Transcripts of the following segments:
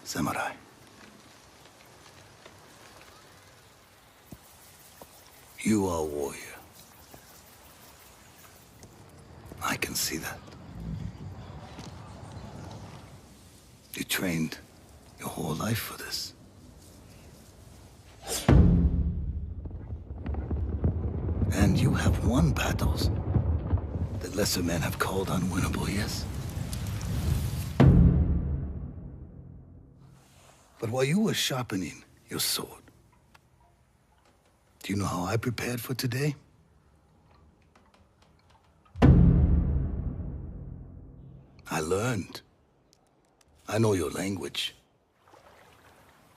Samurai. You are a warrior. I can see that. You trained your whole life for this. And you have won battles that lesser men have called unwinnable, yes? But while you were sharpening your sword, do you know how I prepared for today? I learned. I know your language,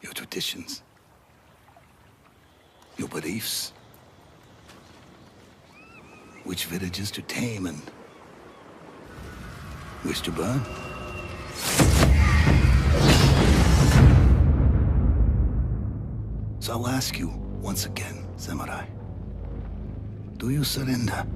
your traditions, your beliefs, which villages to tame and which to burn. So I'll ask you once again, Samurai. Do you surrender?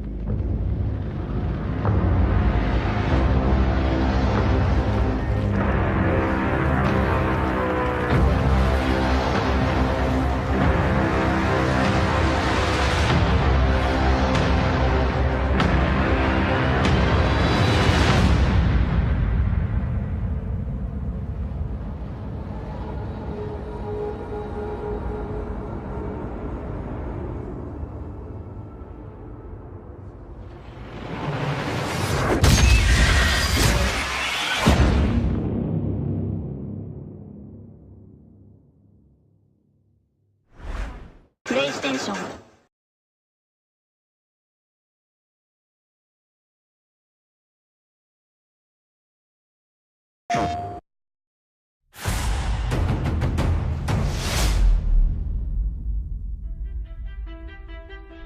PlayStation.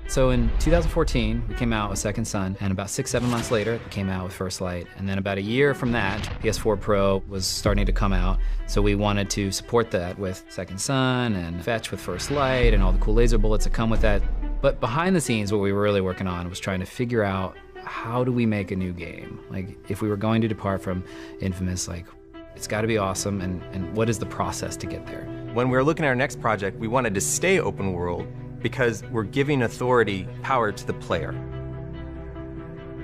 So in 2014, we came out with Second Son, and about 6-7 months later, we came out with First Light. And then about a year from that, ps4 Pro was starting to come out. So we wanted to support that with Second Son and Fetch with First Light and all the cool laser bullets that come with that. But behind the scenes, what we were really working on was trying to figure out, how do we make a new game? Like, if we were going to depart from Infamous, like, it's gotta be awesome, and what is the process to get there? When we were looking at our next project, we wanted to stay open world because we're giving authority, power to the player.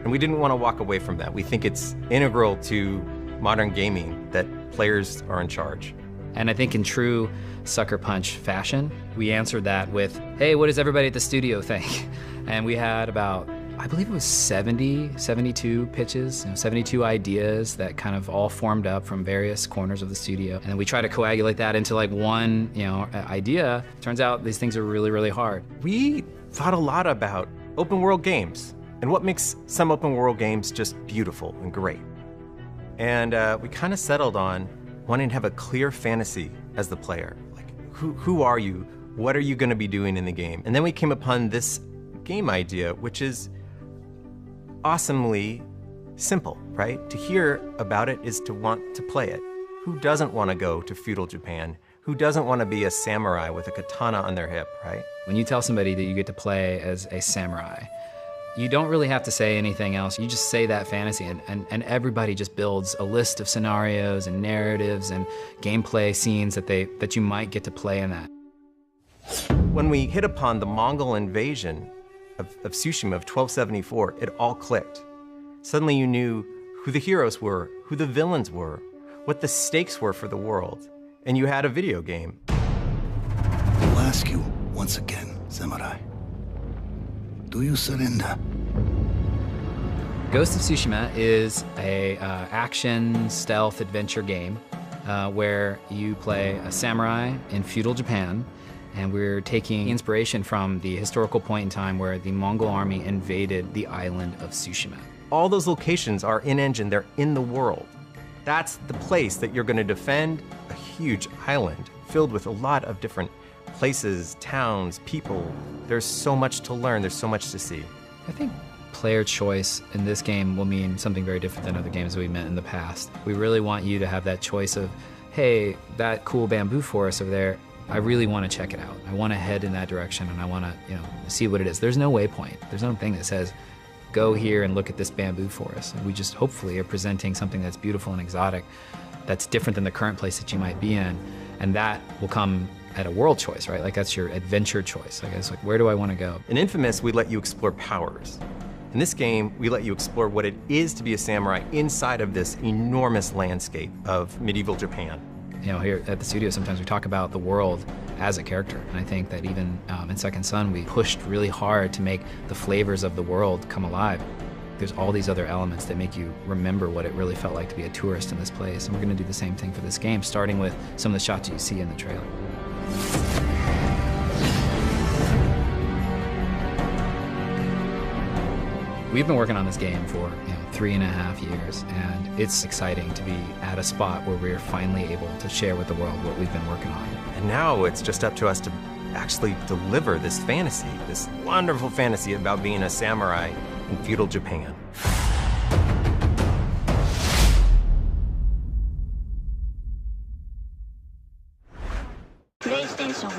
And we didn't want to walk away from that. We think it's integral to modern gaming that players are in charge. And I think in true Sucker Punch fashion, we answered that with, hey, what does everybody at the studio think? And we had about, I believe it was 72 pitches, 72 ideas that kind of all formed up from various corners of the studio. And then we try to coagulate that into like one, idea. Turns out these things are really, really hard. We thought a lot about open world games and what makes some open world games just beautiful and great. And we kind of settled on wanting to have a clear fantasy as the player. Like, who are you? What are you going to be doing in the game? And then we came upon this game idea, which is awesomely simple, right? To hear about it is to want to play it. Who doesn't want to go to feudal Japan? Who doesn't want to be a samurai with a katana on their hip, right? When you tell somebody that you get to play as a samurai, you don't really have to say anything else. You just say that fantasy, and everybody just builds a list of scenarios and narratives and gameplay scenes that you might get to play in that. When we hit upon the Mongol invasion of Tsushima of 1274, it all clicked. Suddenly you knew who the heroes were, who the villains were, what the stakes were for the world, and you had a video game. I'll ask you once again, Samurai. Do you surrender? Ghost of Tsushima is a action stealth adventure game where you play a samurai in feudal Japan. And we're taking inspiration from the historical point in time where the Mongol army invaded the island of Tsushima. All those locations are in-engine, they're in the world. That's the place that you're going to defend, a huge island filled with a lot of different places, towns, people. There's so much to learn, there's so much to see. I think player choice in this game will mean something very different than other games we've met in the past. We really want you to have that choice of, hey, that cool bamboo forest over there, I really want to check it out. I want to head in that direction and I want to, see what it is. There's no waypoint. There's no thing that says, go here and look at this bamboo forest. And we just hopefully are presenting something that's beautiful and exotic, that's different than the current place that you might be in. And that will come at a world choice, right? Like that's your adventure choice. I guess, like, where do I want to go? In Infamous, we let you explore powers. In this game, we let you explore what it is to be a samurai inside of this enormous landscape of medieval Japan. Here at the studio, sometimes we talk about the world as a character. And I think that even in Second Son, we pushed really hard to make the flavors of the world come alive. There's all these other elements that make you remember what it really felt like to be a tourist in this place. And we're going to do the same thing for this game, starting with some of the shots you see in the trailer. We've been working on this game for 3.5 years, and it's exciting to be at a spot where we're finally able to share with the world what we've been working on. And now it's just up to us to actually deliver this fantasy, this wonderful fantasy about being a samurai in feudal Japan. PlayStation